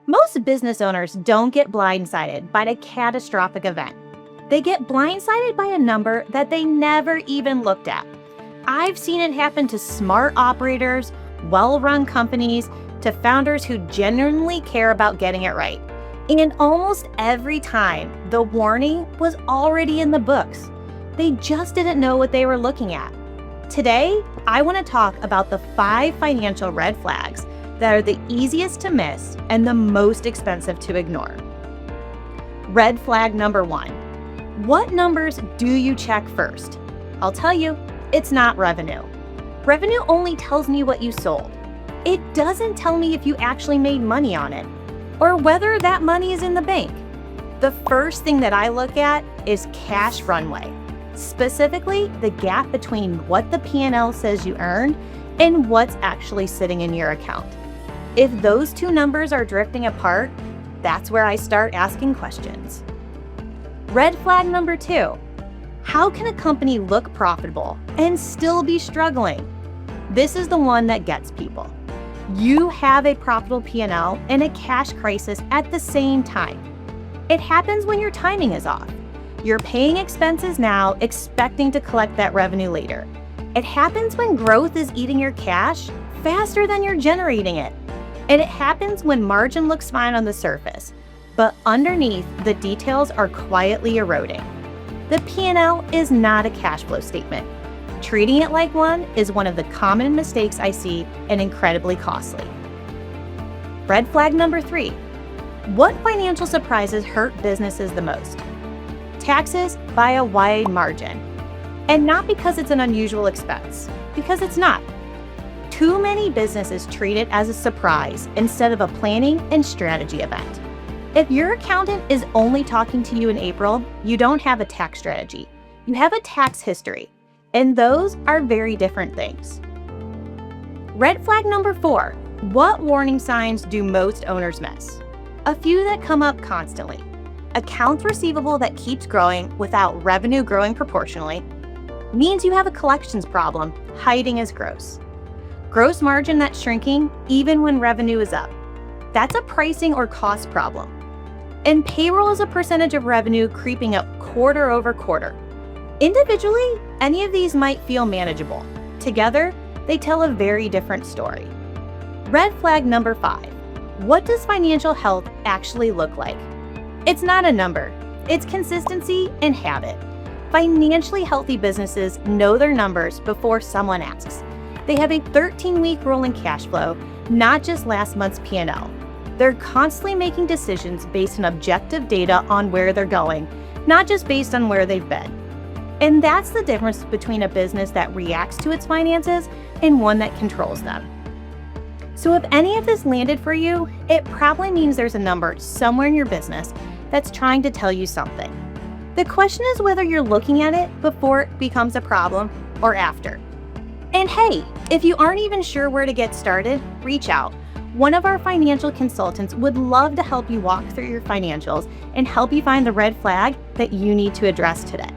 Most business owners don't get blindsided by a catastrophic event. They get blindsided by a number that they never even looked at. I've seen it happen to smart operators, well-run companies, to founders who genuinely care about getting it right. And almost every time, the warning was already in the books. They just didn't know what they were looking at. Today, I want to talk about the 5 financial red flags that are the easiest to miss and the most expensive to ignore. Red flag number 1. What numbers do you check first? I'll tell you, it's not revenue. Revenue only tells me what you sold. It doesn't tell me if you actually made money on it or whether that money is in the bank. The first thing that I look at is cash runway, specifically the gap between what the P&L says you earned and what's actually sitting in your account. If those two numbers are drifting apart, that's where I start asking questions. Red flag number 2. How can a company look profitable and still be struggling? This is the one that gets people. You have a profitable P&L and a cash crisis at the same time. It happens when your timing is off. You're paying expenses now, expecting to collect that revenue later. It happens when growth is eating your cash faster than you're generating it. And it happens when margin looks fine on the surface, but underneath, the details are quietly eroding. The P&L is not a cash flow statement. Treating it like one is one of the common mistakes I see and incredibly costly. Red flag number 3. What financial surprises hurt businesses the most? Taxes by a wide margin. And not because it's an unusual expense, because it's not. Too many businesses treat it as a surprise instead of a planning and strategy event. If your accountant is only talking to you in April, you don't have a tax strategy. You have a tax history, and those are very different things. Red flag number 4. What warning signs do most owners miss? A few that come up constantly. Accounts receivable that keeps growing without revenue growing proportionally means you have a collections problem hiding as gross. Gross margin that's shrinking even when revenue is up. That's a pricing or cost problem. And payroll is a percentage of revenue creeping up quarter over quarter. Individually, any of these might feel manageable. Together, they tell a very different story. Red flag number 5. What does financial health actually look like? It's not a number. It's consistency and habit. Financially healthy businesses know their numbers before someone asks. They have a 13-week rolling cash flow, not just last month's P&L. They're constantly making decisions based on objective data on where they're going, not just based on where they've been. And that's the difference between a business that reacts to its finances and one that controls them. So if any of this landed for you, it probably means there's a number somewhere in your business that's trying to tell you something. The question is whether you're looking at it before it becomes a problem or after. And hey, if you aren't even sure where to get started, reach out. One of our financial consultants would love to help you walk through your financials and help you find the red flag that you need to address today.